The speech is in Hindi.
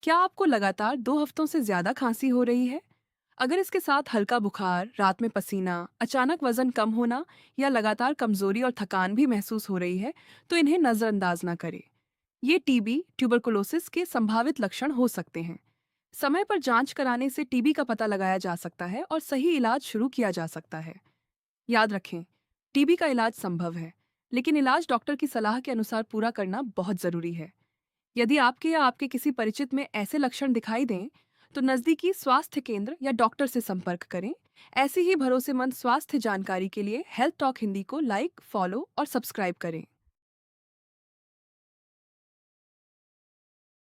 क्या आपको लगातार 2 हफ्तों से ज्यादा खांसी हो रही है? अगर इसके साथ हल्का बुखार, रात में पसीना, अचानक वजन कम होना या लगातार कमजोरी और थकान भी महसूस हो रही है, तो इन्हें नजरअंदाज ना करें। ये टीबी, ट्यूबरकुलोसिस के संभावित लक्षण हो सकते हैं। समय पर जांच कराने से टीबी का पता लगाया जा सकता है और सही इलाज शुरू किया जा सकता है। याद रखें, टीबी का इलाज संभव है, लेकिन इलाज डॉक्टर की सलाह के अनुसार पूरा करना बहुत जरूरी है। यदि आपके या आपके किसी परिचित में ऐसे लक्षण दिखाई दें, तो नज़दीकी स्वास्थ्य केंद्र या डॉक्टर से संपर्क करें। ऐसी ही भरोसेमंद स्वास्थ्य जानकारी के लिए हेल्थ टॉक हिंदी को लाइक, फॉलो और सब्सक्राइब करें।